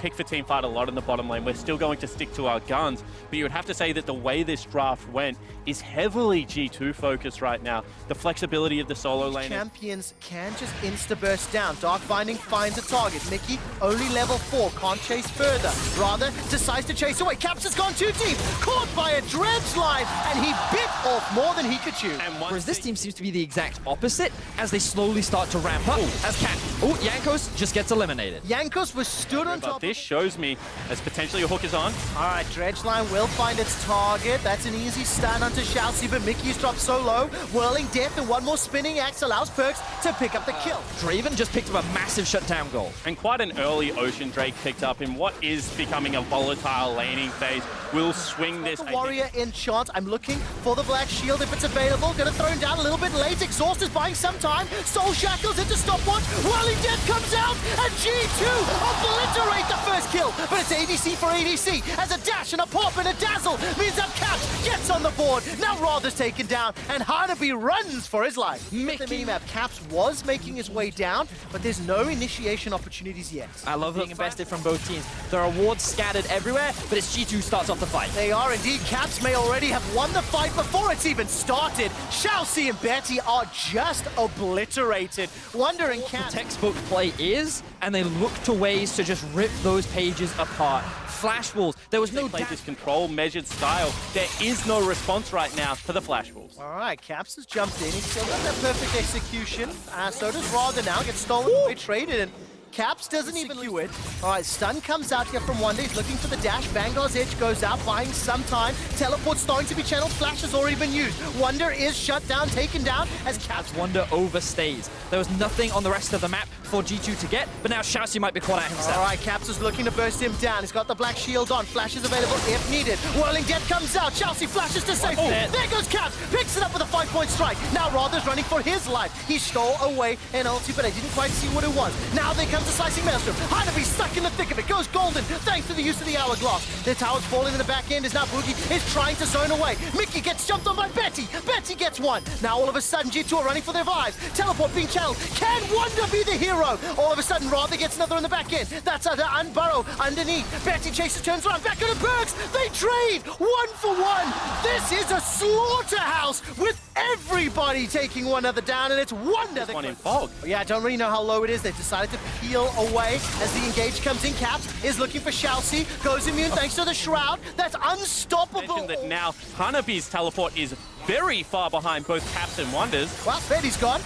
pick for teamfight a lot in the bottom lane. We're still going to stick to our guns, but you would have to say that the way this draft went is heavily G2 focused right now. The flexibility of the solo lane. Champions can just insta-burst down. Dark Binding finds a target. Mickey, only level 4, can't chase further. Rather, decides to chase away. Caps has gone too deep, caught by a dredge line, and he bit off more than he could chew. Whereas this team seems to be the exact opposite as they slowly start to ramp up. As Cat, Jankos just gets eliminated. Jankos was stood on top. But this shows me as potentially a hook is on. All right, dredge line will find its target. That's an easy stun onto Shalcy, but Mickey's dropped so low. Whirling Death and one more spinning axe allows Perks to pick up the kill. Draven just picked up a massive shutdown goal. And quite an early Ocean Drake picked up in what is becoming a volatile laning phase. Will swing this. Warrior enchant. I'm looking for the black shield if it's available. Gonna throw him down a little bit late. Exhaust is buying some time. Soul Shackles into stopwatch. Whirling Death comes out, and G2 obliterate the first kill. But it's ADC for ADC. As a dash and a pop and a dazzle means that Caps gets on the board. Now Rather's taken down, and Hanabi runs for his life. Mickey. The minimap, Caps was making his way down, but there's no initiation opportunities yet. I love being invested from both teams. There are wards scattered everywhere, but it's G2 starts off the fight. They are indeed. Caps may already have won the fight before it's even started. Shalcy and Betty are just obliterated. Wondering What the textbook play is, and they look to ways to just rip those pages apart. Flash walls. There was no play this control measured style. There is no response right now for the flash walls. All right, Caps has jumped in. He's still got that perfect execution. So does Rather now. Gets stolen away, traded, and Caps doesn't even do it. All right, stun comes out here from Wonder. He's looking for the dash. Vanguard's edge goes out, buying some time. Teleport starting to be channeled. Flash has already been used. Wonder is shut down, taken down as Caps. Wonder overstays. There was nothing on the rest of the map for G2 to get, but now Shalcy might be caught out himself. All right, Caps is looking to burst him down. He's got the black shield on. Flash is available if needed. Whirling Death comes out. Shalcy flashes to safety. There goes Caps. Picks it up with a 5-point strike. Now Rather's running for his life. He stole away an ulti, but I didn't quite see what it was. Now they come to slicing Maelstrom. Hanabi stuck in the thick of it. Goes golden thanks to the use of the hourglass. The tower's falling in the back end as now Boogie is trying to zone away. Mickey gets jumped on by Betty. Betty gets one. Now all of a sudden G2 are running for their lives. Teleport being channeled. Can Wonder be the hero? All of a sudden Rather gets another in the back end. That's under Unburrow underneath. Betty chases, turns around, back into Perks. They trade 1 for 1. This is a slaughterhouse with everybody taking one another down, and it's Wonder. One in Fog. Yeah, I don't really know how low it is. They've decided to peel away as the engage comes in. Caps is looking for Shalcy. Goes immune thanks to the Shroud. That's unstoppable. That now Hanabi's teleport is very far behind both Caps and Wonders. Well, Betty's gone.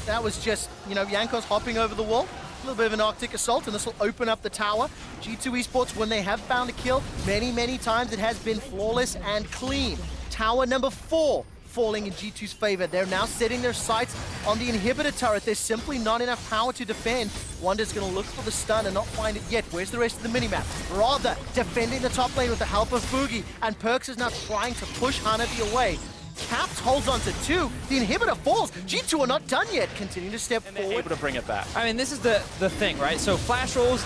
That was just, Jankos hopping over the wall. A little bit of an Arctic assault, and this will open up the tower. G2 Esports, when they have found a kill, many times it has been flawless and clean. Tower number 4 falling in G2's favor. They're now setting their sights on the inhibitor turret. There's simply not enough power to defend. Wonder's going to look for the stun and not find it yet. Where's the rest of the minimap? Rather defending the top lane with the help of Boogie, and Perks is now trying to push Hanabi away. Caps holds on to 2. The inhibitor falls. G2 are not done yet. Continuing to step forward. They're able to bring it back. I mean, this is the thing, right? So flash rolls,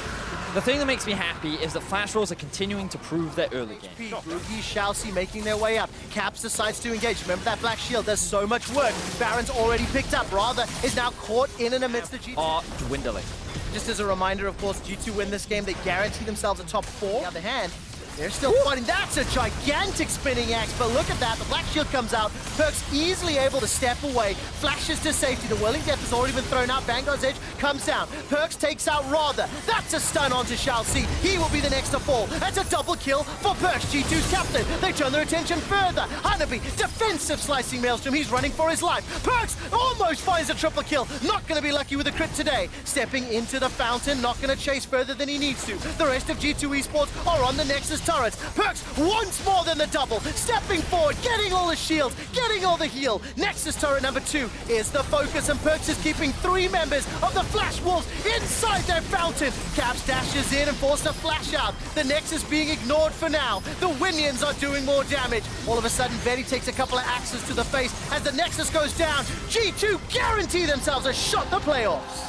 the thing that makes me happy is that flash rolls are continuing to prove their early game. Boogie, Shalcy making their way up. Caps decides to engage. Remember that black shield does so much work. Baron's already picked up. Rather is now caught in and amidst the G2. Are dwindling. Just as a reminder, of course, G2 win this game. They guarantee themselves a top 4. On the other hand, they're still fighting. That's a gigantic spinning axe, but look at that. The black shield comes out. Perks easily able to step away. Flashes to safety. The Whirling Death has already been thrown out. Vanguard's edge comes down. Perks takes out Rather. That's a stun onto Shalcy. He will be the next to fall. That's a double kill for Perks, G2's captain. They turn their attention further. Hanabi, defensive slicing Maelstrom. He's running for his life. Perks almost finds a triple kill. Not going to be lucky with a crit today. Stepping into the fountain. Not going to chase further than he needs to. The rest of G2 Esports are on the Nexus turrets. Perks once more than the double, stepping forward, getting all the shields, getting all the heal. Nexus turret number 2 is the focus, and Perks is keeping 3 members of the Flash Wolves inside their fountain. Caps dashes in and forces a flash out. The Nexus being ignored for now. The Winions are doing more damage. All of a sudden, Betty takes a couple of axes to the face as the Nexus goes down. G2 guarantee themselves a shot at the playoffs.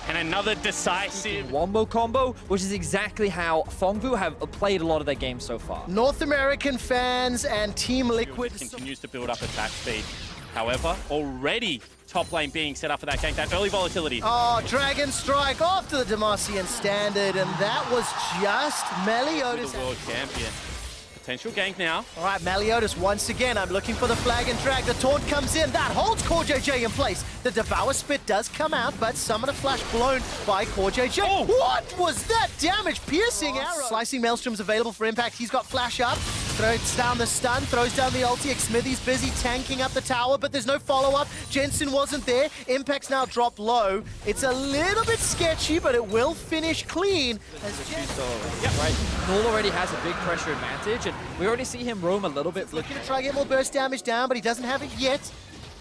And another decisive Wombo combo, which is exactly how Phong have played a lot of their games so far. North American fans and Team Liquid continues to build up attack speed. However, already top lane being set up for that gank, that early volatility. Oh, Dragon Strike after the Demacian Standard, and that was just Meliodas. The world champion. Potential gank now. All right, Meliodas once again. I'm looking for the flag and drag. The taunt comes in. That holds CoreJJ in place. The Devour Spit does come out, but Summoner Flash blown by CoreJJ. Oh. What was that damage? Piercing arrow. Slicing Maelstrom's available for impact. He's got Flash up. Throws down the stun, throws down the ulti. Smithy's busy tanking up the tower, but there's no follow-up. Jensen wasn't there. Impact's now dropped low. It's a little bit sketchy, but it will finish clean. Yep. Right. Null already has a big pressure advantage, and we already see him roam a little bit. Looking to try to get more burst damage down, but he doesn't have it yet.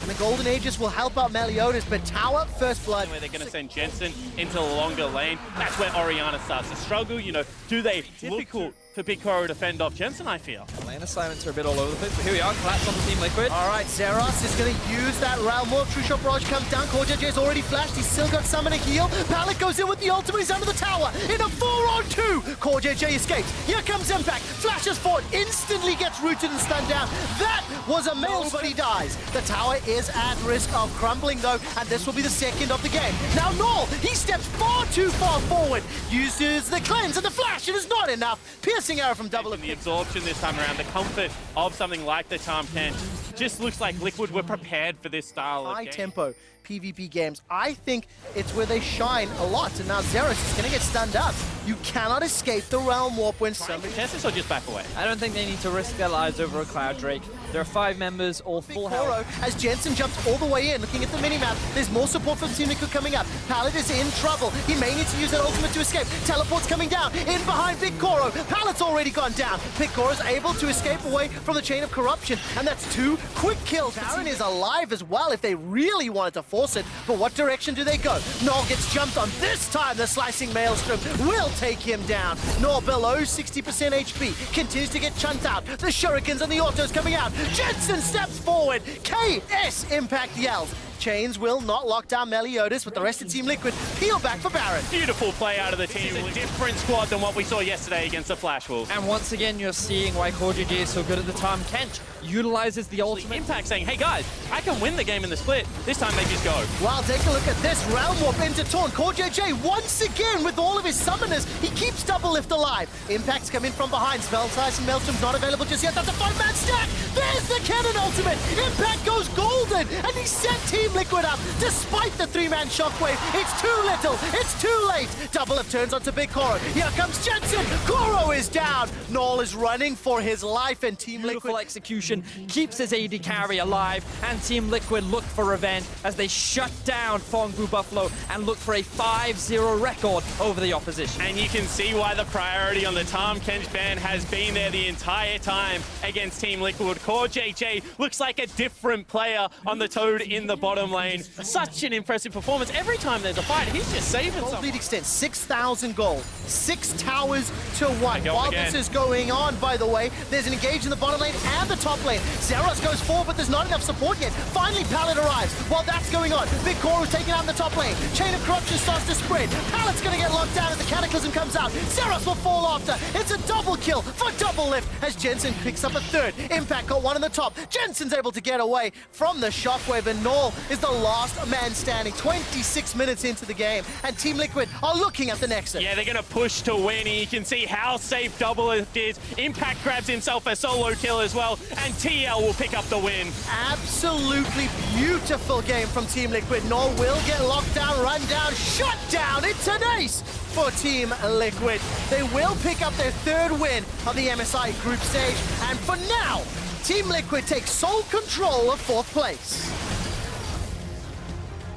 And the Golden Aegis will help out Meliodas, but tower, first blood. Where they're going to send Jensen into the longer lane. That's where Orianna starts to struggle. You know, do they difficult for Big Koro to fend off Jensen, I feel? Lane assignments are a bit all over the place, but here we are, collapse on the Team Liquid. All right, Zeros is going to use that Realm Warp. True Shot Barrage comes down. CoreJJ's already flashed. He's still got Summoner Heal. Pallet goes in with the ultimate. He's under the tower in a 4-on-2. CoreJJ escapes. Here comes Impact. Flashes forward. Instantly gets rooted and stunned down. That was a Nobody dies. The tower is at risk of crumbling, though, and this will be the second of the game. Now, Null, he steps far too far forward. Uses the cleanse and the flash. It is not enough. Piercing arrow from double. The absorption this time around, the comfort of something like the Tahm Kench, just looks like Liquid were prepared for this style of game. High tempo PvP games. I think it's where they shine a lot, and now Zeros is going to get stunned up. You cannot escape the Realm Warp when somebody... Contest this or just back away? I don't think they need to risk their lives over a Cloud Drake. There are 5 members, all full health. As Jensen jumps all the way in, looking at the minimap, there's more support from Team Liquid coming up. Pallet is in trouble. He may need to use that ultimate to escape. Teleport's coming down, in behind Big Koro. Pallet's already gone down. Big Koro's able to escape away from the chain of corruption, and that's 2 quick kills. Baron is alive as well if they really wanted to force it, but what direction do they go? Null gets jumped on. This time the slicing Maelstrom will take him down. Null below 60% HP, continues to get chunked out. The shurikens and the autos coming out. Jensen steps forward. KS Impact yells. Chains will not lock down Meliodas, with the rest of Team Liquid peel back for Baron. Beautiful play out of the team. A different squad than what we saw yesterday against the Flash Wolves. And once again, you're seeing why CoreJJ is so good at the Tahm Kench. Utilizes the ultimate. Impact saying, hey guys, I can win the game in the split. This time they just go. Well, take a look at this. Realm Warp into Taunt. CoreJJ once again with all of his summoners. He keeps Double Lift alive. Impact's coming from behind. Spell Tyson Maelstrom's not available just yet. That's a 5-man stack. There's the cannon ultimate. Impact goes golden, and he set Team Liquid up despite the 3-man shockwave. It's too little. It's too late. Double Lift turns onto Big Koro. Here comes Jensen. Koro is down. Null is running for his life, and Team Beautiful Liquid execution keeps his AD carry alive, and Team Liquid look for revenge as they shut down Phong Blue Buffalo and look for a 5-0 record over the opposition. And you can see why the priority on the Tahm Kench ban has been there the entire time against Team Liquid. CoreJJ looks like a different player on the Toad in the bottom lane. Such an impressive performance. Every time there's a fight, he's just saving gold something. lead extent, 6,000 gold, 6 towers to 1. Go While again. this is going on, by the way, there's an engage in the bottom lane and the top lane. Zeros goes forward, but there's not enough support yet. Finally, Pallet arrives. While that's going on, Big Koro's taking out in the top lane. Chain of corruption starts to spread. Pallet's going to get locked down as the Cataclysm comes out. Zeros will fall after. It's a double kill for Double Lift as Jensen picks up a 3rd. Impact got 1 in the top. Jensen's able to get away from the shockwave, and Null is the last man standing. 26 minutes into the game, and Team Liquid are looking at the Nexus. Yeah, they're going to push to win. You can see how safe Double Lift is. Impact grabs himself a solo kill as well, and TL will pick up the win. Absolutely beautiful game from Team Liquid. Null will get locked down, run down, shut down. It's an ace for Team Liquid. They will pick up their 3rd win of the MSI group stage, and for now, Team Liquid takes sole control of 4th place.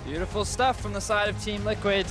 Beautiful stuff from the side of Team Liquid.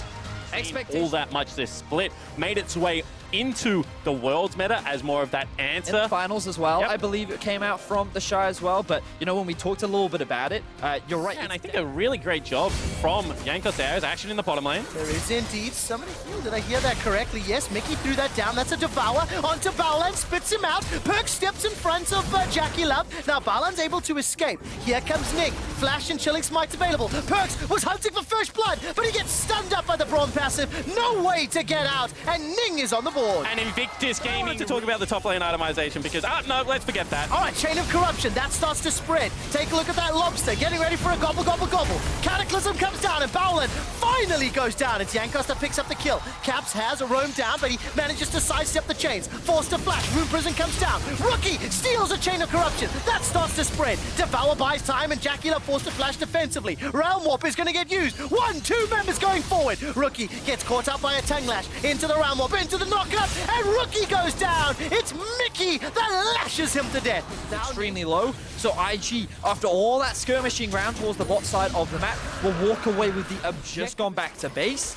All that much this split made its way into the Worlds meta as more of that answer. In the finals as well. Yep. I believe it came out from the Shy as well, but you know, when we talked a little bit about it, you're right. Yeah, and I think a really great job from Jankos there. Is action in the bottom lane. There is indeed. Somebody healed. Did I hear that correctly? Yes, Mickey threw that down. That's a Devour onto Baolan, spits him out. Perk steps in front of Jackie Love. Now Baolan's able to escape. Here comes Nick. Flash and Chilling Smite available. Perks was hunting for first blood, but he gets stunned up by the Braum passive. No way to get out, and Ning is on the board. And Invictus Gaming to talk about the top lane itemization because, no, let's forget that. All right, Chain of Corruption, that starts to spread. Take a look at that Lobster, getting ready for a gobble, gobble, gobble. Cataclysm comes down, and Baolan finally goes down. It's Jankos that picks up the kill. Caps has a roam down, but he manages to sidestep the chains. Forced to flash, Rune Prison comes down. Rookie steals a Chain of Corruption. That starts to spread. Devour buys time, and Jackie Love forced to flash defensively. Realm Warp is going to get used. 1-2 members going forward. Rookie gets caught up by a Tongue Lash. Into the Realm Warp, into the knockup, and Rookie goes down. It's Mickey that lashes him to death. Now Extremely low, so IG, after all that skirmishing round towards the bot side of the map, will walk away with the objective. Just gone back to base.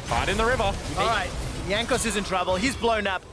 Fight in the river. All right, Jankos is in trouble. He's blown up.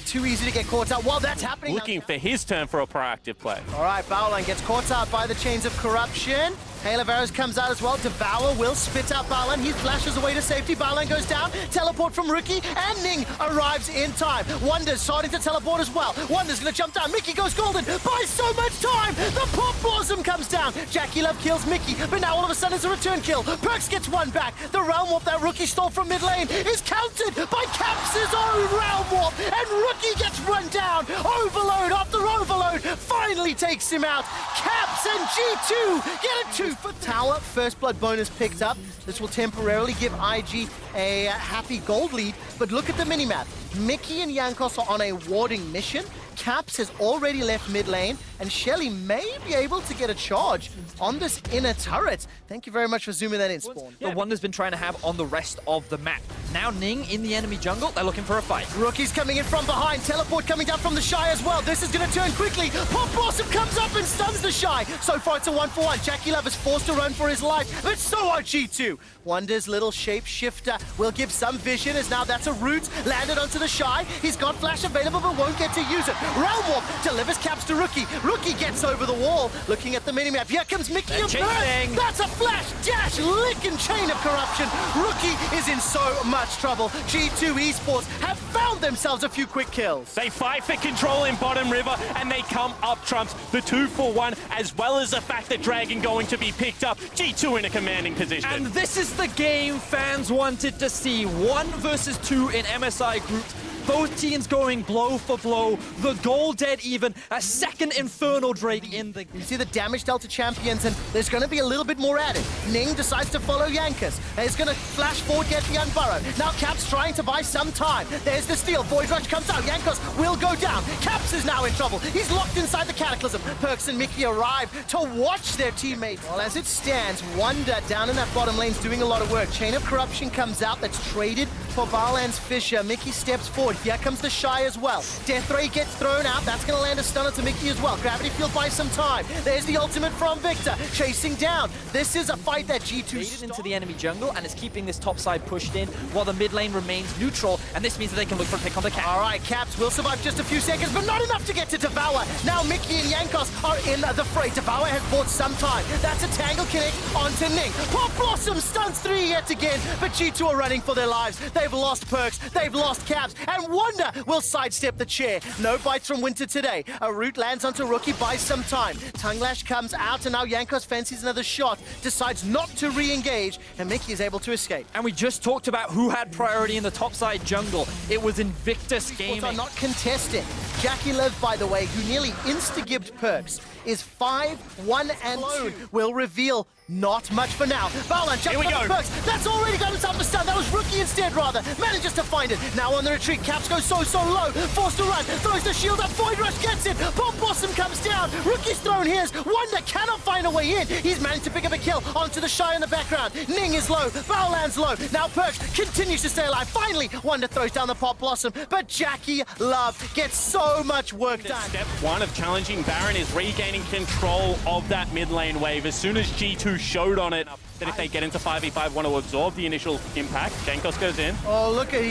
Too easy to get caught up while that's happening. Looking for his turn for a proactive play. All right, Baolan gets caught out by the Chains of Corruption. Hail of Arrows comes out as well. Devour will spit out Baolan. He flashes away to safety. Baolan goes down. Teleport from Rookie, and Ning arrives in time. Wonder's starting to teleport as well. Wonder's going to jump down. Mickey goes golden. Buys so much time. The Pop Blossom comes down. Jackie Love kills Mickey, but now all of a sudden it's a return kill. Perks gets one back. The Realm Warp that Rookie stole from mid lane is countered by Caps' own Realm Warp, and Rookie gets run down. Overload after overload finally takes him out. Caps and G2 get a 2 for tower. First blood bonus picked up. This will temporarily give IG a happy gold lead, but look at the minimap. Mickey and Jankos are on a warding mission. Caps has already left mid lane, and Shelly may be able to get a charge on this inner turret. Thank you very much for zooming that in, Spawn. The Wonder's been trying to have on the rest of the map. Now Ning in the enemy jungle, they're looking for a fight. Rookie's coming in from behind, teleport coming down from the Shy as well. This is going to turn quickly. Pop Blossom comes up and stuns the Shy. So far it's a 1-for-1. Jackie Love is forced to run for his life, but so are G2. Wonder's little shapeshifter will give some vision, as now that's a root landed onto the Shy. He's got flash available but won't get to use it. Realm Warp delivers Caps to Rookie. Rookie gets over the wall. Looking at the minimap, here comes Mickey and Burn. That's a flash, dash, lick, and Chain of Corruption. Rookie is in so much trouble. G2 Esports have found themselves a few quick kills. They fight for control in bottom river, and they come up trumps. The 2-for-1, as well as the fact that Dragon going to be picked up. G2 in a commanding position. And this is the game fans wanted to see. 1 versus 2 in MSI groups. Both teams going blow for blow. The goal dead even. A second Infernal Drake in the... You see the damage dealt to champions, and there's going to be a little bit more added. Ning decides to follow Jankos. He's going to flash forward, get the Unburrow. Now Caps trying to buy some time. There's the steal. Void Rush comes out. Jankos will go down. Caps is now in trouble. He's locked inside the Cataclysm. Perks and Mickey arrive to watch their teammates. Well, as it stands, Wonder down in that bottom lane's doing a lot of work. Chain of Corruption comes out. That's traded for Baolan's Fisher. Mickey steps forward. Here comes the Shy as well. Death Ray gets thrown out. That's going to land a stunner to Mickey as well. Gravity Field buys some time. There's the ultimate from Victor. Chasing down. This is a fight that G2 into the enemy jungle, and is keeping this top side pushed in while the mid lane remains neutral, and this means that they can look for a pick on the Cap. All right, Caps will survive just a few seconds, but not enough to get to Devour. Now Mickey and Jankos are in the fray. Devour has bought some time. That's a Tangle Connect onto Ning. Pop Blossom stuns 3 yet again, but G2 are running for their lives. They've lost Perks, they've lost Caps, and Wonder will sidestep the chair. No bites from Winter today. A root lands onto Rookie, buys some time. Tongue Lash comes out, and now Jankos fancies another shot, decides not to re-engage, and Mickey is able to escape. And we just talked about who had priority in the topside jungle. It was Invictus Gaming. Are not contesting. Jackie Love, by the way, who nearly insta-gibbed Perks, is 5-1 and 2. Will reveal not much for now. Baolan jumps on the Perks. That's already got himself a stun. That was Rookie instead, rather. Manages to find it. Now on the retreat. Caps goes so low. Forced to run. Throws the shield up. Void Rush gets it. Pop Blossom comes down. Rookie's thrown his. Wonder cannot find a way in. He's managed to pick up a kill onto the Shy in the background. Ning is low. Baolan's low. Now Perks continues to stay alive. Finally, Wonder throws down the Pop Blossom. But Jackie Love gets so much work done. Step 1 of challenging Baron is regaining control of that mid lane wave. As soon as G2 showed on it that if they get into 5v5, want to absorb the initial impact. Jankos goes in. Oh, look at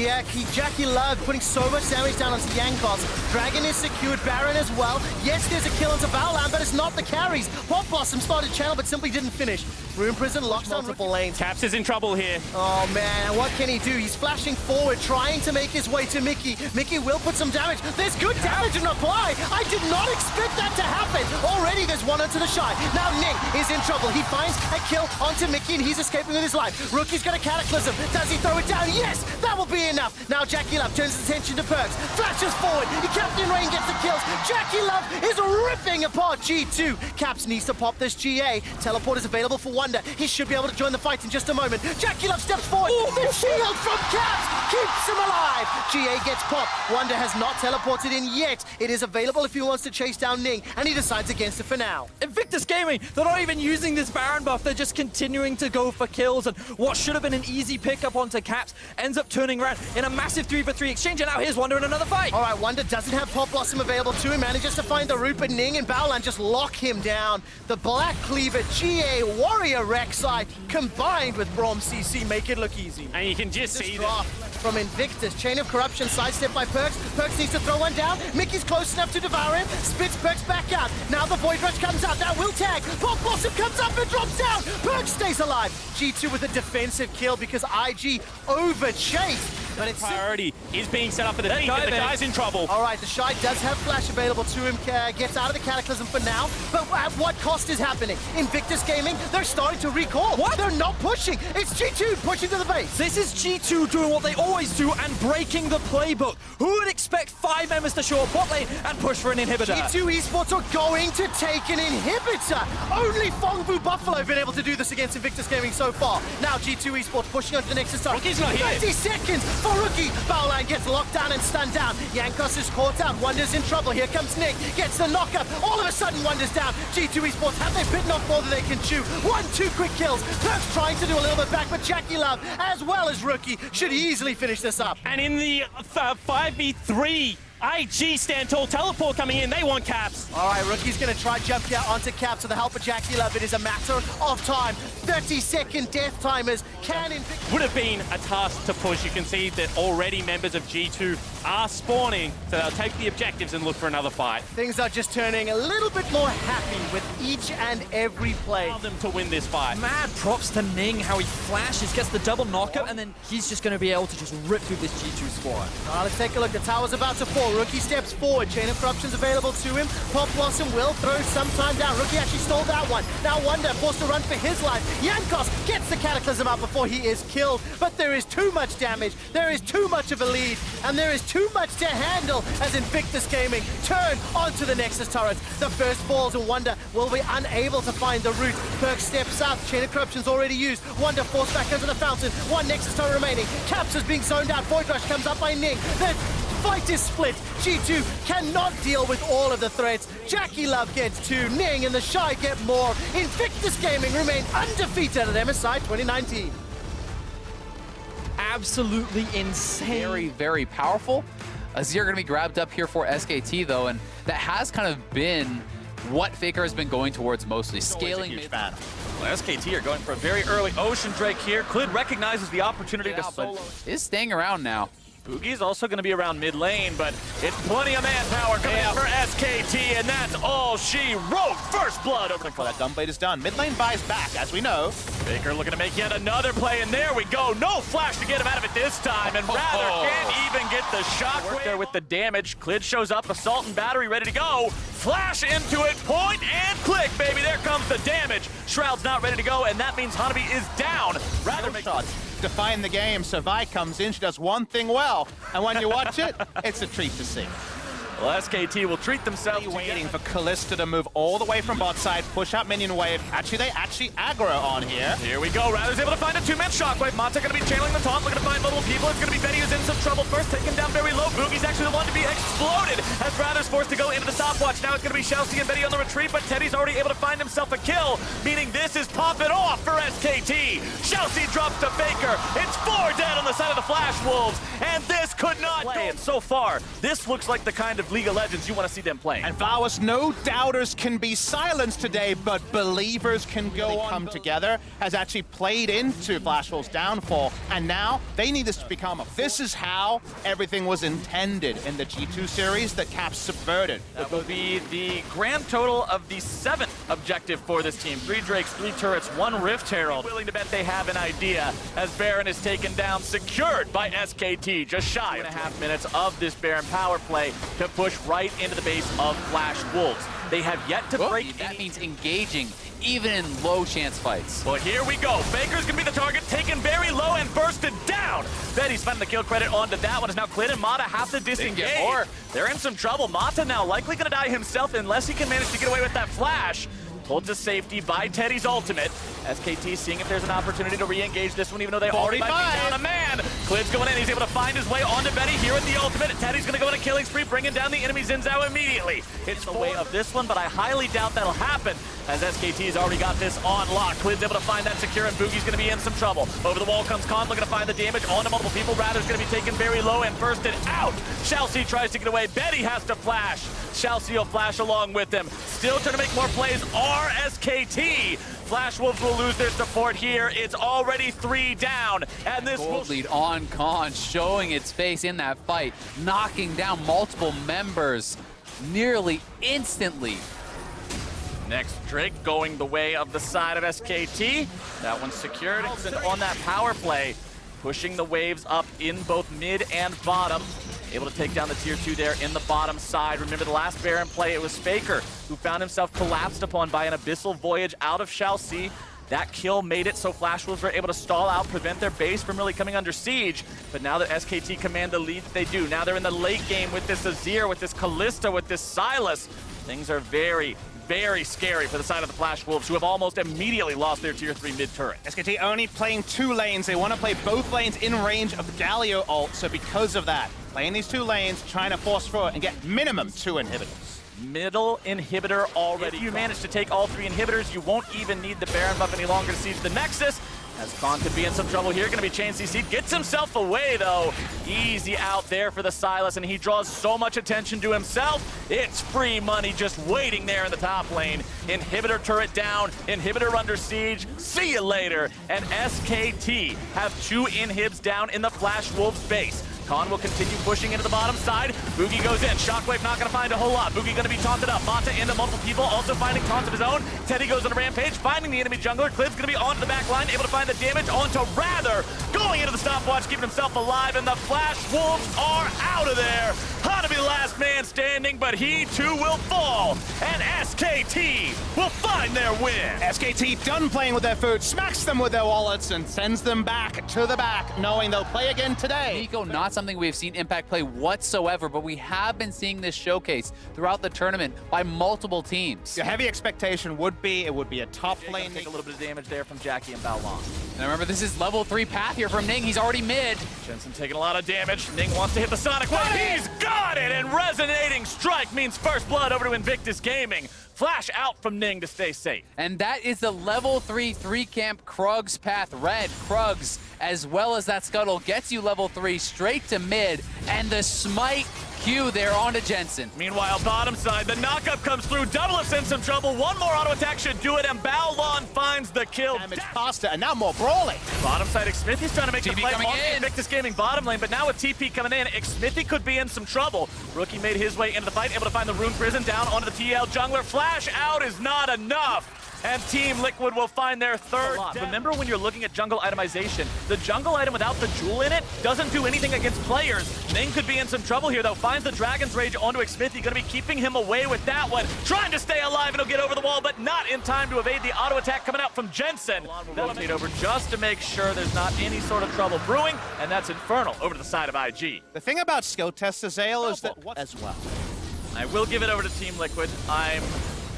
Jackie Love putting so much damage down onto Jankos. Dragon is secured, Baron as well. Yes, there's a kill onto Baolan, but it's not the carries. Pop Blossom started channel, but simply didn't finish. Rune Prison locks on multiple lanes. Caps is in trouble here. Oh man, and what can he do? He's flashing forward, trying to make his way to Mickey. Mickey will put some damage. There's good damage in reply. I did not expect that to happen. Already there's one onto the Shy. Now Ning is in trouble. He finds a kill onto Mickey and he's escaping with his life. Rookie's got a Cataclysm. Does he throw it down? Yes, that will be enough. Now Jackie Love turns his attention to Perks. Flashes forward. Captain Rain gets the kills. Jackie Love is ripping apart G2. Caps needs to pop this GA. Teleport is available for Wonder. He should be able to join the fight in just a moment. Jackie Love steps forward. The shield from Caps keeps him alive. GA gets popped. Wonder has not teleported in yet. It is available if he wants to chase down Ning, and he decides against it for now. Invictus Gaming, they're not even using this Baron buff. They're just continuing to go for kills, and what should have been an easy pickup onto Caps ends up turning around in a massive 3-for-3 exchange, and now here's Wonder in another fight. All right, Wonder doesn't have Pop Blossom available to him, manages to find the root, but Ning and Baolan just lock him down. The Black Cleaver, GA, Warrior Rek'Sai, combined with Braum CC, make it look easy. And you can just see that from Invictus. Chain of Corruption, sidestep by Perks. Perks needs to throw one down. Mickey's close enough to devour him. Spits Perks back out. Now the Void Rush comes out. That will tag. Pop Blossom comes up and drops down. Perks stays alive. G2 with a defensive kill because IG overchased. But it's priority is being set up for the team, but the guy's in trouble. All right, the Shy does have Flash available to him, gets out of the Cataclysm for now, but at what cost is happening? Invictus Gaming, they're starting to recall. What? They're not pushing. It's G2 pushing to the base. This is G2 doing what they always do and breaking the playbook. Who would expect 5 members to show up bot lane and push for an inhibitor? G2 Esports are going to take an inhibitor. Only Phong Vu Buffalo have been able to do this against Invictus Gaming so far. Now G2 Esports pushing onto the Nexus turret. Rookie's not here. 90 seconds for Rookie. Baolan gets locked down and stunned down. Jankos is caught out. Wonder's in trouble. Here comes Nick. Gets the knockup. All of a sudden, Wonder's down. G2 Esports, have they bitten off more than they can chew? 1-2 quick kills. Perks trying to do a little bit back, but Jackie Love, as well as Rookie, should easily finish this up. And in the 5v3, IG stand tall, teleport coming in, they want Caps. All right, Rookie's gonna try jump out onto Caps with the help of Jackie Love. It is a matter of time. 30-second death timers can would have been a task to push. You can see that already members of G2 are spawning, so they'll take the objectives and look for another fight. Things are just turning a little bit more happy with each and every play. Allow them to win this fight. Mad props to Ning, how he flashes, gets the double knockup, and then he's just going to be able to just rip through this G2 squad. Let's take a look. The tower's about to fall. Rookie steps forward. Chain of Corruption's available to him. Pop Blossom will throw some time down. Rookie actually stole that one. Now Wonder forced to run for his life. Jankos gets the Cataclysm out before he is killed. But there is too much damage. There is too much of a lead. And there is too much to handle as Invictus Gaming turn onto the Nexus turret. The first falls and Wonder will be unable to find the root. Perks steps out. Chain of Corruption's already used. Wonder forced back into the fountain. One Nexus turret remaining. Caps is being zoned out. Void Rush comes up by Ning. The fight is split. G2 cannot deal with all of the threats. Jackie Love gets 2. Ning and the Shy get more. Invictus Gaming remain undefeated at MSI 2019. Absolutely insane. Very, very powerful. Azir going to be grabbed up here for SKT, though, and that has kind of been what Faker has been going towards mostly. Scaling mid. Well, SKT are going for a very early Ocean Drake here. Clid recognizes the opportunity to solo. Is staying around now. Boogie's also going to be around mid lane, but it's plenty of manpower coming in for SKT, and that's all she wrote. First blood over the Well, that Gunblade is done. Mid lane buys back, as we know. Baker looking to make yet another play, and there we go. No flash to get him out of it this time, and rather can't even get the shockwave there with the damage. Clid shows up, Assault and Battery ready to go. Flash into it, point and click, baby. There comes the damage. Shroud's not ready to go, and that means Hanabi is down. Rather make shots. Define the game, so Vi comes in, she does one thing well, and when you watch it, it's a treat to see. Well, SKT will treat themselves waiting for Kalista to move all the way from bot side, push out minion wave. Actually, they aggro on here. Here we go. Rather's able to find a 2-man shockwave. Mata going to be channeling the taunt, looking to find multiple people. It's going to be Betty who's in some trouble first, taken down very low. Boogie's actually the one to be exploded as Rather's forced to go into the stopwatch. Now it's going to be Chelsea and Betty on the retreat, but Teddy's already able to find himself a kill, meaning this is popping off for SKT. Chelsea drops to Faker. It's 4 dead on the side of the Flash Wolves, and this could not play. And so far, this looks like the kind of League of Legends you want to see them playing. And Flowers, no doubters can be silenced today, but believers can go on. Come together has actually played into Flashwolves' downfall, and now they need this to become this is how everything was intended in the G2 series that Caps subverted. That will be the grand total of the 7th objective for this team. 3 Drakes, 3 turrets, 1 Rift Herald. Willing to bet they have an idea as Baron is taken down, secured by SKT. Just shy of 2.5 minutes of this Baron power play to push right into the base of Flash Wolves. They have yet to break. That means engaging even in low chance fights. Well, here we go. Faker's gonna be the target, taken very low and bursted down. Betty's finding the kill credit onto that one. Is now Clint and Mata have to disengage. They're in some trouble. Mata now likely gonna die himself unless he can manage to get away with that flash. Pulled to safety by Teddy's ultimate. SKT seeing if there's an opportunity to re-engage this one, even though they already might be down a man. Clint's going in. He's able to find his way onto Betty here with the ultimate. Teddy's going to go in a killing spree, bringing down the enemy Zinzao immediately. It's the way of this one, but I highly doubt that'll happen as SKT's already got this on lock. Clint's able to find that secure, and Boogie's going to be in some trouble. Over the wall comes Khan, looking to find the damage onto multiple people. Rather's going to be taken very low and bursted out. Shalcy tries to get away. Betty has to flash. Shalcy will flash along with him. Still trying to make more plays are SKT. Flash Wolves will lose their support here. It's already 3 down, and this Gold lead on Khan, showing its face in that fight, knocking down multiple members nearly instantly. Next Drake going the way of the side of SKT. That one's secured on that power play, pushing the waves up in both mid and bottom. Able to take down the tier 2 there in the bottom side. Remember the last Baron play, it was Faker who found himself collapsed upon by an Abyssal Voyage out of Shalcy. That kill made it so Flash Wolves were able to stall out, prevent their base from really coming under siege. But now that SKT command the lead they do, now they're in the late game with this Azir, with this Kalista, with this Sylas. Things are very, very scary for the side of the Flash Wolves, who have almost immediately lost their tier 3 mid turret. SKT only playing 2 lanes. They want to play both lanes in range of the Galio ult, so because of that, playing these 2 lanes, trying to force through it and get minimum 2 inhibitors. Middle inhibitor already. If you manage to take all 3 inhibitors, you won't even need the Baron buff any longer to siege the Nexus. As Phong could be in some trouble here, gonna be chain CC'd. Gets himself away though. Easy out there for the Sylas, and he draws so much attention to himself. It's free money just waiting there in the top lane. Inhibitor turret down, inhibitor under siege. See you later. And SKT have 2 inhibs down in the Flash Wolves base. Khan will continue pushing into the bottom side. Boogie goes in. Shockwave not going to find a whole lot. Boogie going to be taunted up. Mata into multiple people, also finding taunts of his own. Teddy goes on a rampage, finding the enemy jungler. Cliv's going to be onto the back line, able to find the damage onto Rather. Going into the stopwatch, keeping himself alive, and the Flash Wolves are out of there. How to be the last man standing, but he too will fall. And SKT will find their win. SKT done playing with their food, smacks them with their wallets, and sends them back to the back, knowing they'll play again today. Nico, not something we've seen Impact play whatsoever, but we have been seeing this showcase throughout the tournament by multiple teams. Your heavy expectation would be it would be a top lane. Take a little bit of damage there from Jackie and Baolong. And remember, this is level 3 path here from Ning. He's already mid. Jensen taking a lot of damage. Ning wants to hit the Sonic Wave. He's got it! And resonating strike means first blood over to Invictus Gaming. Flash out from Ning to stay safe. And that is the level 3 camp Krugs path. Red, Krugs, as well as that Scuttle gets you level 3 straight to mid. And the Smite Q there onto Jensen. Meanwhile, bottom side, the knockup comes through. Doublelift's in some trouble. One more auto attack should do it, and Baolon finds the kill. Damage faster, and now more brawling. Bottom side, Xmithy's trying to make the TP play coming on in. Invictus Gaming bottom lane, but now with TP coming in, Xmithy could be in some trouble. Rookie made his way into the fight, able to find the Rune Prison down onto the TL jungler. Flash out is not enough. And Team Liquid will find their third. Remember when you're looking at jungle itemization, the jungle item without the jewel in it doesn't do anything against players. Ning could be in some trouble here though, finds the Dragon's Rage onto Xmithy, gonna be keeping him away with that one. Trying to stay alive and he'll get over the wall, but not in time to evade the auto attack coming out from Jensen. Will rotate over just to make sure there's not any sort of trouble brewing, and that's Infernal over to the side of IG. The thing about skill test Azale is that as well. I will give it over to Team Liquid. I'm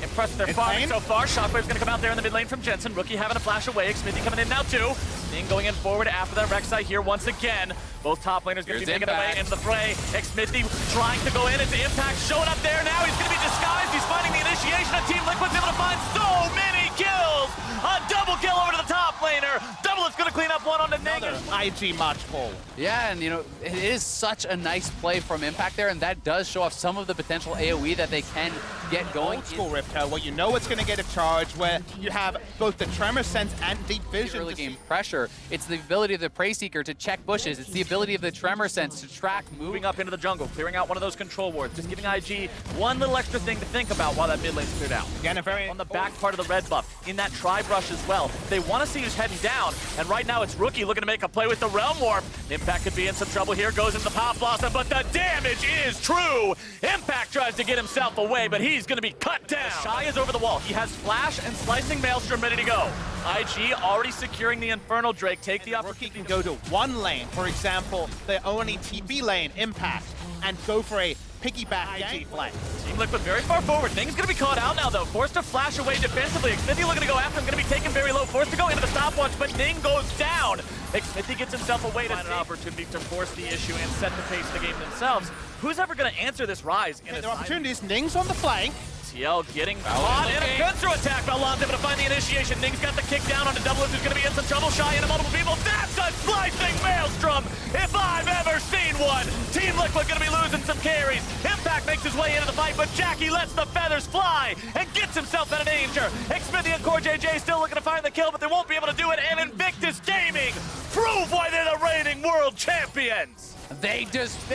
impressed with their farming so far. Shockwave's gonna come out there in the mid lane from Jensen. Rookie having a flash away. Xmithy coming in now too. Ning going in forward after that Rek'Sai here once again. Both top laners gonna be making their way into the fray. Xmithy trying to go in. It's Impact showing up there now. He's gonna be disguised. He's finding the initiation. And Team Liquid's able to find so many kills. A double kill over to the top laner. Doublelift's gonna clean up drop one onto Ning. Another IG march forward. Yeah, and you know, it is such a nice play from Impact there, and that does show off some of the potential AoE that they can get going. Old school Riptail, where you know it's going to get a charge, where you have both the tremor sense and deep vision. Early game pressure. It's the ability of the Prey Seeker to check bushes. It's the ability of the tremor sense to track, Moving up into the jungle, clearing out one of those control wards, just giving IG one little extra thing to think about while that mid lane's cleared out. Again, a very On the back part of the red buff, in that tri-brush as well. They want to see who's heading down, and right now it's Rookie looking to make a play with the Realm Warp. Impact could be in some trouble here, goes into the Pop Blossom, but the damage is true! Impact tries to get himself away, but he's going to be cut down. Shy is over the wall. He has Flash and Slicing Maelstrom ready to go. IG already securing the Infernal Drake. Take the Rookie opportunity can go to one lane, for example, the only TP lane, Impact, and go for a piggyback IG flank. Team Liquid very far forward. Ning's gonna be caught out now though. Forced to flash away defensively. Xmithie looking to go after him, gonna be taken very low. Forced to go into the stopwatch, but Ning goes down. Xmithie gets himself away to find an opportunity to force the issue and set the pace of the game themselves. Who's ever gonna answer this rise in There are opportunities. Ning's on the flank. TL getting caught in a gun through attack. Balon's able to find the initiation. Ning's got the kick down onto Double, who's gonna be in some trouble. Shy into multiple people. That's a slicing Maelstrom if I've ever seen one. Team Liquid gonna be losing some carries. Impact makes his way into the fight, but Jackie lets the feathers fly and gets himself out of danger. Xmithie and CoreJJ still looking to find the kill, but they won't be able to do it. And Invictus Gaming prove why they're the reigning world champions. They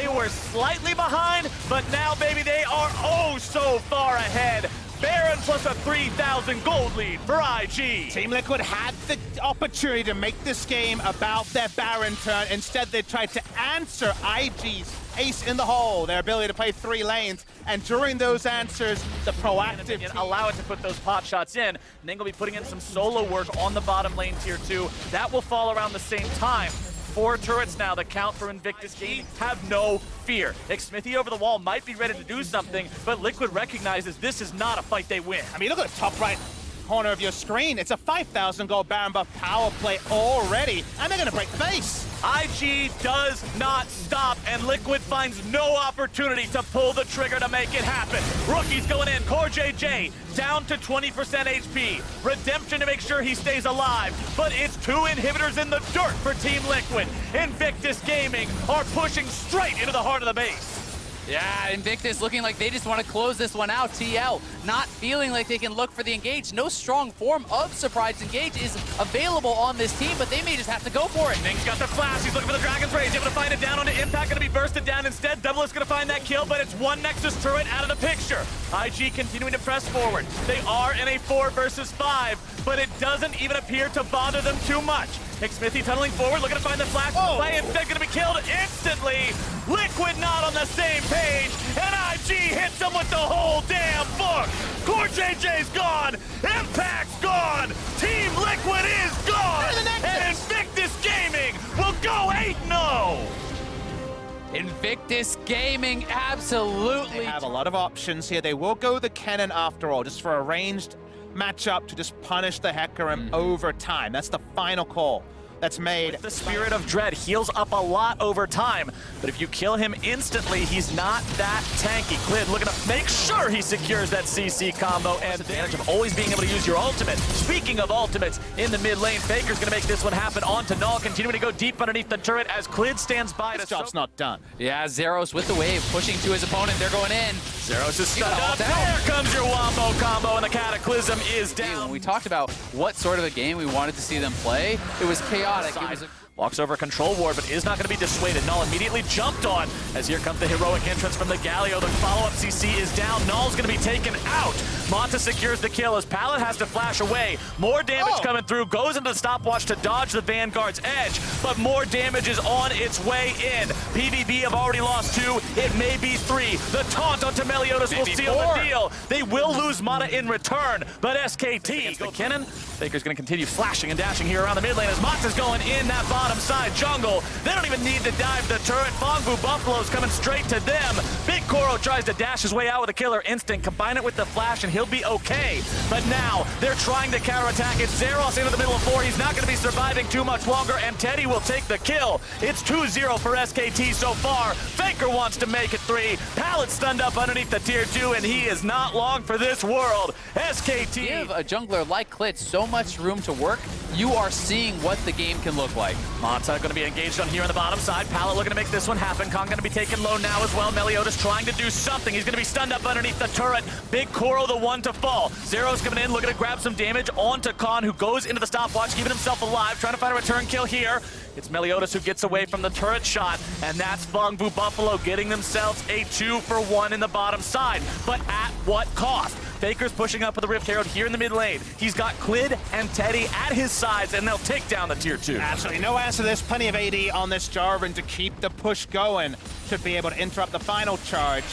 were slightly behind, but now, baby, they are oh so far ahead. Baron plus a 3,000 gold lead for IG. Team Liquid had the opportunity to make this game about their Baron turn. Instead, they tried to answer IG's ace in the hole, their ability to play 3 lanes. And during those answers, the proactive team allow it to put those pot shots in. Ning will be putting in some solo work on the bottom lane tier 2. That will fall around the same time. 4 turrets now, the count for Invictus Gaming. Have no fear. Xmithie over the wall might be ready to do something, but Liquid recognizes this is not a fight they win. I mean, look at the top right corner of your screen. It's a 5,000 gold Baron buff power play already, and they're going to break the base. IG does not stop, and Liquid finds no opportunity to pull the trigger to make it happen. Rookie's going in. CoreJJ down to 20% HP. Redemption to make sure he stays alive, but it's 2 inhibitors in the dirt for Team Liquid. Invictus Gaming are pushing straight into the heart of the base. Yeah, Invictus looking like they just want to close this one out. TL not feeling like they can look for the engage. No strong form of surprise engage is available on this team, but they may just have to go for it. Ning's got the flash. He's looking for the Dragon's Rage. Able to find it down onto Impact. Going to be bursted down instead. Double is going to find that kill, but it's one Nexus turret out of the picture. IG continuing to press forward. They are in a 4 versus 5, but it doesn't even appear to bother them too much. Xmithie tunneling forward, looking to find the flash. Play instead going to be killed instantly. Liquid not on the same page, and IG hits him with the whole damn book. CoreJJ's gone, Impact's gone, Team Liquid is gone, and Invictus Gaming will go 8-0. Invictus Gaming absolutely. They have a lot of options here. They will go the cannon after all, just for a ranged matchup to just punish the Hecarim over time. That's the final call that's made. The Spirit of Dread heals up a lot over time, but if you kill him instantly, he's not that tanky. Clid looking to make sure he secures that CC combo, and advantage of always being able to use your ultimate. Speaking of ultimates, in the mid lane, Faker's gonna make this one happen onto Null, continuing to go deep underneath the turret as Clid stands by. This job's not done. Yeah, Zeros with the wave, pushing to his opponent. They're going in. Zeros is stunned up. There comes your wombo combo, and the Cataclysm is down. When we talked about what sort of a game we wanted to see them play, it was chaotic. It was walks over a control ward, but is not going to be dissuaded. Null immediately jumped on, as here comes the heroic entrance from the Galio. The follow-up CC is down. Null's going to be taken out. Manta secures the kill as Pallet has to flash away. More damage coming through, goes into the stopwatch to dodge the Vanguard's edge, but more damage is on its way in. PvB have already lost 2. It may be 3. The taunt onto Meliodas will seal the deal. They will lose mana in return, but SKT against the Kennen. Faker's going to continue flashing and dashing here around the mid lane as Monta's going in that bottom bottom side. Jungle, they don't even need to dive the turret. Phong Vu Buffalo's coming straight to them. Big Koro tries to dash his way out with a killer instinct. Combine it with the flash and he'll be okay. But now they're trying to counterattack. It's Zeros into the middle of 4. He's not going to be surviving too much longer, and Teddy will take the kill. It's 2-0 for SKT so far. Faker wants to make it 3. Pallet stunned up underneath the tier 2, and he is not long for this world. SKT. Give a jungler like Clit so much room to work, you are seeing what the game can look like. Mata going to be engaged on here on the bottom side. Pallet looking to make this one happen. Kong going to be taken low now as well. Meliodas trying to do something. He's going to be stunned up underneath the turret. Big Koro the one to fall. Zero's coming in, looking to grab some damage onto Khan, who goes into the stopwatch, keeping himself alive, trying to find a return kill here. It's Meliodas who gets away from the turret shot, and that's Phong Vu Buffalo getting themselves a 2-for-1 in the bottom side. But at what cost? Faker's pushing up with the Rift Herald here in the mid lane. He's got Clid and Teddy at his sides, and they'll take down the tier 2. Absolutely no answer to this. Plenty of AD on this Jarvan to keep the push going. Should be able to interrupt the final charge.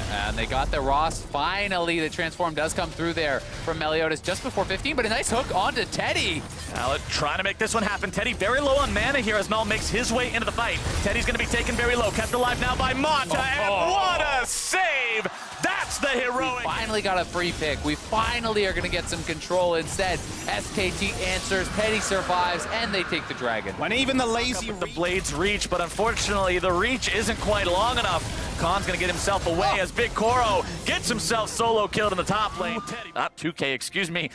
And they got the Ross. Finally, the transform does come through there from Meliodas just before 15, but a nice hook onto Teddy. Mallet trying to make this one happen. Teddy very low on mana here as Mel makes his way into the fight. Teddy's going to be taken very low. Kept alive now by Mata, and what a save! That's the heroic. We finally got a free pick. We finally are going to get some control instead. SKT answers, Teddy survives, and they take the dragon. When even the lazy The blades reach, but unfortunately the reach isn't quite long enough. Khan's gonna get himself away as Big Koro gets himself solo killed in the top lane. Not 2K, excuse me.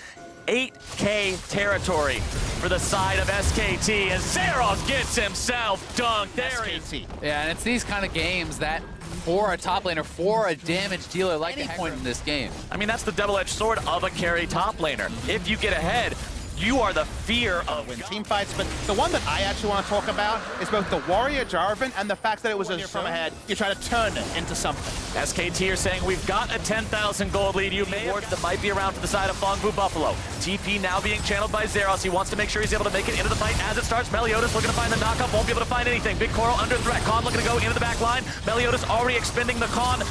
8K territory for the side of SKT as Zeros gets himself dunked. There is. Yeah, and it's these kind of games that for a top laner, for a damage dealer like any point in this game. I mean, that's the double-edged sword of a carry top laner. If you get ahead, you are the fear of win team fights, but the one that I actually want to talk about is both the Warrior Jarvan and the fact that it was a from ahead. You try to turn it into something. SKT are saying we've got a 10,000 gold lead. You may awards that might be around for the side of Phong Vu Buffalo. TP now being channeled by Zeros. He wants to make sure he's able to make it into the fight as it starts. Meliodas looking to find the knockup, won't be able to find anything. Big Koro under threat. Khan looking to go into the back line. Meliodas already expending the Khan,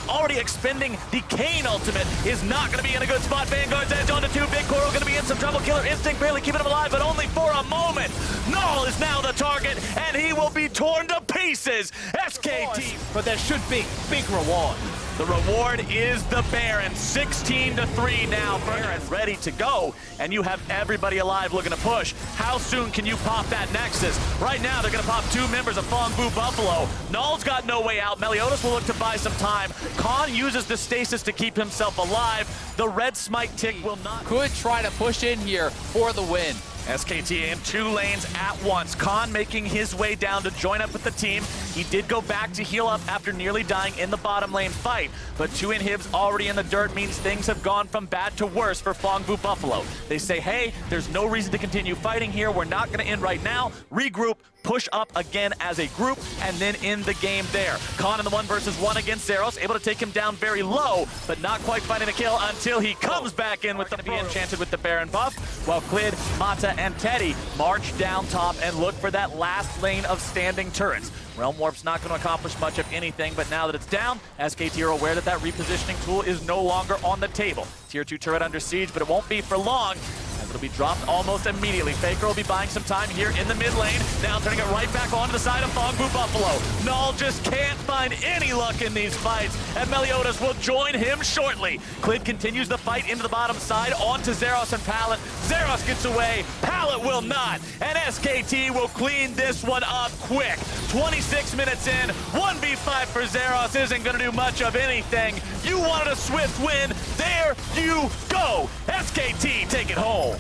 already expending the Kane ultimate. Is not going to be in a good spot. Vanguard's edge onto 2. Big Koro going to be in some trouble. Killer Instinct barely keeping him alive, but only for a moment. Null is now the target, and he will be torn to pieces. SKT. But there should be big reward. The reward is the Baron. 16-3 now. Baron ready to go, and you have everybody alive looking to push. How soon can you pop that Nexus? Right now, they're going to pop 2 members of Phong Vu Buffalo. Null's got no way out. Meliodas will look to buy some time. Khan uses the stasis to keep himself alive. The red smite tick will not. Could try to push in here for the win. SKT in 2 lanes at once. Khan making his way down to join up with the team. He did go back to heal up after nearly dying in the bottom lane fight, but 2 inhibs already in the dirt means things have gone from bad to worse for Phong Vu Buffalo. They say, hey, there's no reason to continue fighting here. We're not going to end right now. Regroup, push up again as a group, and then end the game there. Khan in the 1-versus-1 against Zeros, able to take him down very low, but not quite finding the kill until he comes back in with the be enchanted with the Baron buff, while Clid, Mata, and Teddy march down top and look for that last lane of standing turrets. Realm Warp's not going to accomplish much of anything, but now that it's down, SKT are aware that that repositioning tool is no longer on the table. Tier 2 turret under siege, but it won't be for long, as it'll be dropped almost immediately. Faker will be buying some time here in the mid lane, now turning it right back onto the side of Phong Vu Buffalo. Null just can't find any luck in these fights, and Meliodas will join him shortly. Clid continues the fight into the bottom side, onto Zeros and Pallet. Zeros gets away, Pallet will not, and SKT will clean this one up quick. 26 minutes in, 1v5 for Zeros isn't going to do much of anything. You wanted a swift win, there you go. SKT take it home.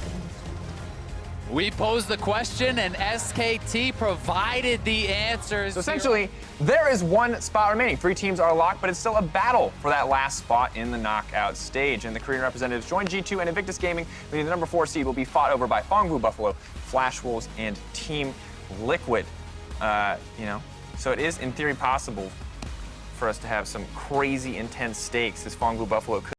We posed the question, and SKT provided the answers. So essentially, there is 1 spot remaining. 3 teams are locked, but it's still a battle for that last spot in the knockout stage. And the Korean representatives join G2 and Invictus Gaming, meaning the number 4 seed will be fought over by Phong Vu Buffalo, Flash Wolves, and Team Liquid. So it is, in theory, possible for us to have some crazy intense stakes as Phong Vu Buffalo could